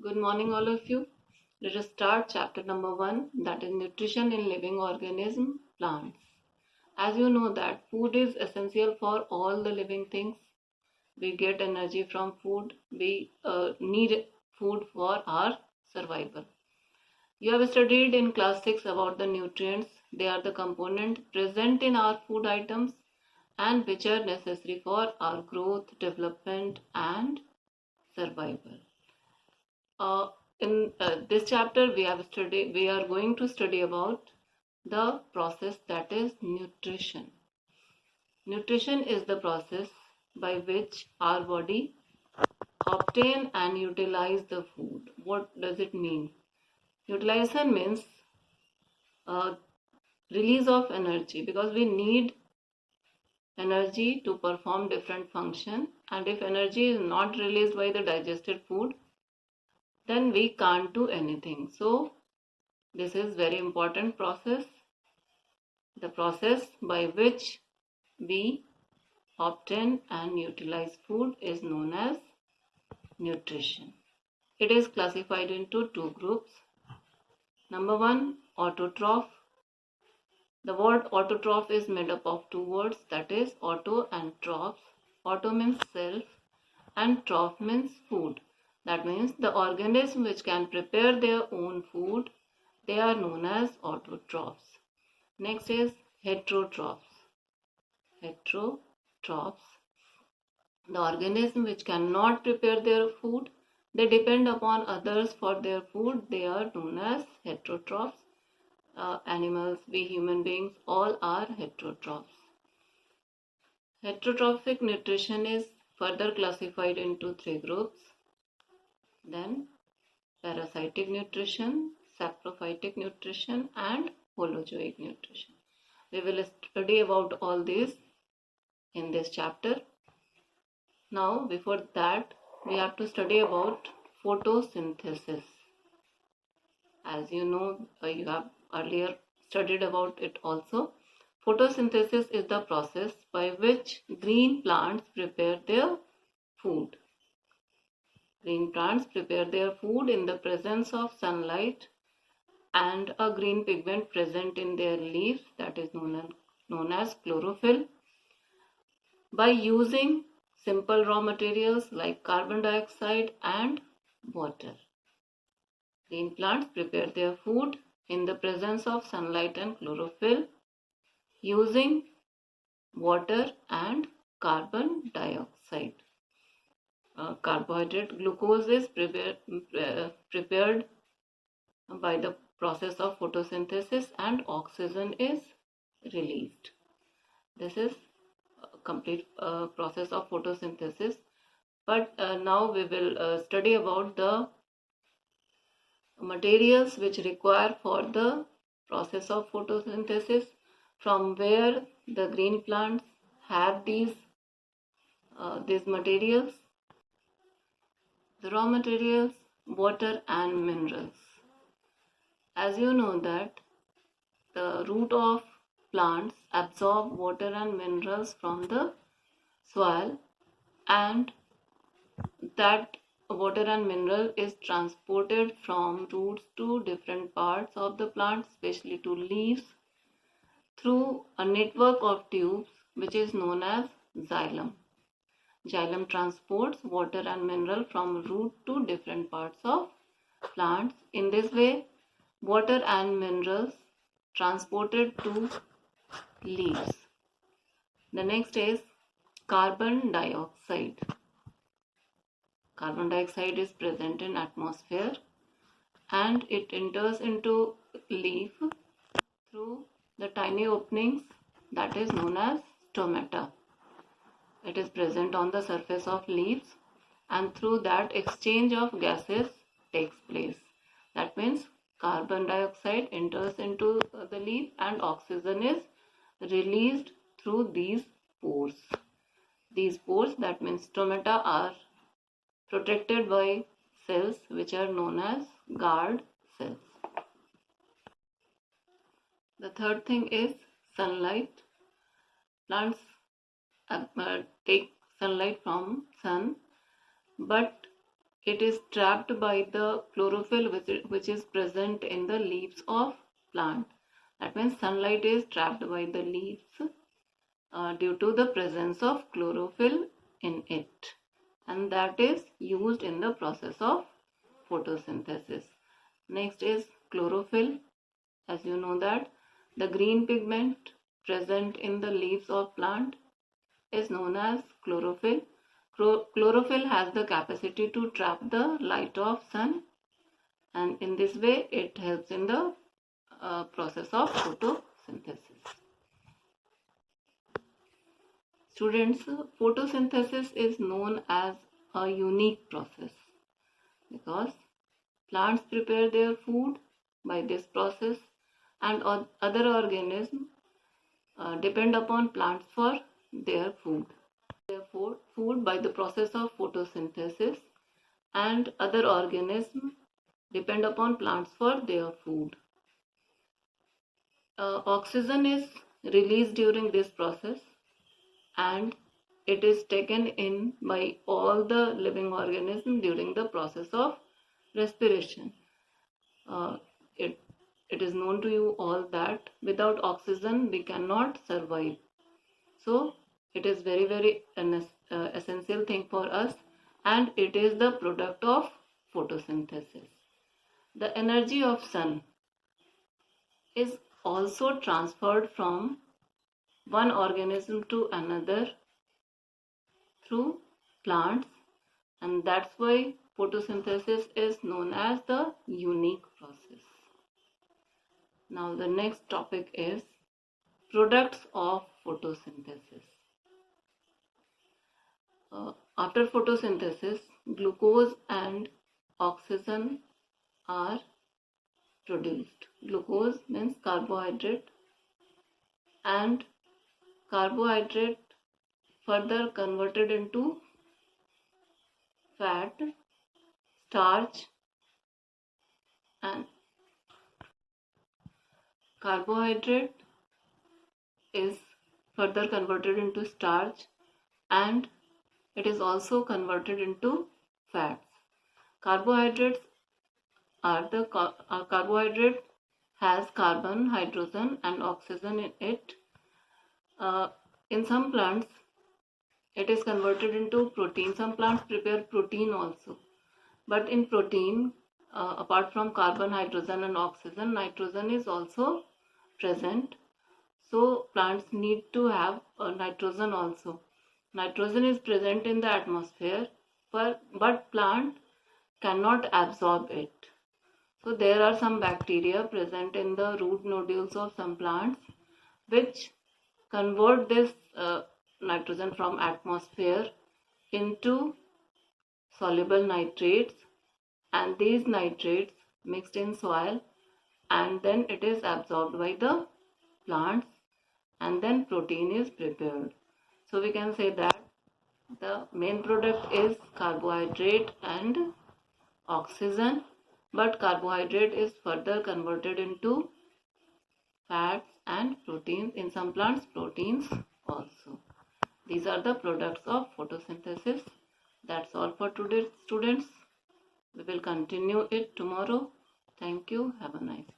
Good morning, all of you. Let us start chapter number 1, that is nutrition in living organism, plants. As you know that food is essential for all the living things. We get energy from food. We need food for our survival. You have studied in class 6 about the nutrients. They are the components present in our food items and which are necessary for our growth, development and survival. In this chapter we are going to study about the process that is nutrition. Nutrition is the process by which our body obtain and utilize the food. What does it mean? Utilization means uh, release of energy, because we need energy to perform different function, and if energy is not released by the digested food, then we can't do anything. So this is very important process. The process by which we obtain and utilize food is known as nutrition. It is classified into two groups. Number one, autotroph. The word autotroph is made up of two words, that is auto and troph. Auto means self and troph means food. That means the organism which can prepare their own food, they are known as autotrophs. Next is heterotrophs. Heterotrophs, the organism which cannot prepare their food, they depend upon others for their food, they are known as heterotrophs. Animals, we human beings, all are heterotrophs. Heterotrophic nutrition is further classified into three groups. Then parasitic nutrition, saprophytic nutrition and holozoic nutrition. We will study about all these in this chapter. Now, before that, we have to study about photosynthesis. As you know, you have earlier studied about it also. Photosynthesis is the process by which green plants prepare their food. Green plants prepare their food in the presence of sunlight and a green pigment present in their leaves, that is known as chlorophyll, by using simple raw materials like carbon dioxide and water. Green plants prepare their food in the presence of sunlight and chlorophyll using water and carbon dioxide. Carbohydrate glucose is prepared by the process of photosynthesis and oxygen is released. This is a complete process of photosynthesis. But now we will study about the materials which require for the process of photosynthesis, from where the green plants have these materials. The raw materials, water and minerals. As you know that the root of plants absorb water and minerals from the soil, and that water and mineral is transported from roots to different parts of the plant, especially to leaves, through a network of tubes which is known as xylem. Xylem transports water and mineral from root to different parts of plants. In this way, water and minerals transported to leaves. The next is carbon dioxide. Carbon dioxide is present in atmosphere and it enters into leaf through the tiny openings, that is known as stomata. It is present on the surface of leaves, and through that exchange of gases takes place. That means carbon dioxide enters into the leaf and oxygen is released through these pores. These pores, that means stomata, are protected by cells which are known as guard cells. The third thing is sunlight. Plants take sunlight from sun, but it is trapped by the chlorophyll which is present in the leaves of plant. That means sunlight is trapped by the leaves due to the presence of chlorophyll in it, and that is used in the process of photosynthesis. Next is chlorophyll. As you know that the green pigment present in the leaves of plant is known as chlorophyll. Chlorophyll has the capacity to trap the light of sun, and in this way it helps in the process of photosynthesis. Students, photosynthesis is known as a unique process because plants prepare their food by this process, and other organisms depend upon plants for their food. Therefore, food by the process of photosynthesis, and other organisms depend upon plants for their food. Oxygen is released during this process, and it is taken in by all the living organisms during the process of respiration. It is known to you all that without oxygen we cannot survive. So it is very essential thing for us, and it is the product of photosynthesis. The energy of sun is also transferred from one organism to another through plants, and that's why photosynthesis is known as the unique process. Now the next topic is products of photosynthesis. After photosynthesis, glucose and oxygen are produced. Glucose means carbohydrate, and carbohydrate further converted into fat, starch, and carbohydrate is further converted into starch, and it is also converted into fats. Carbohydrates carbohydrate has carbon, hydrogen, and oxygen in it. In some plants, it is converted into protein. Some plants prepare protein also. But in protein, apart from carbon, hydrogen, and oxygen, nitrogen is also present. So plants need to have nitrogen also. Nitrogen is present in the atmosphere, but plant cannot absorb it. So there are some bacteria present in the root nodules of some plants which convert this nitrogen from atmosphere into soluble nitrates, and these nitrates mixed in soil, and then it is absorbed by the plants, and then protein is prepared. So we can say that the main product is carbohydrate and oxygen, but carbohydrate is further converted into fats and proteins. In some plants, proteins also. These are the products of photosynthesis. That's all for today, students. We will continue it tomorrow. Thank you. Have a nice day.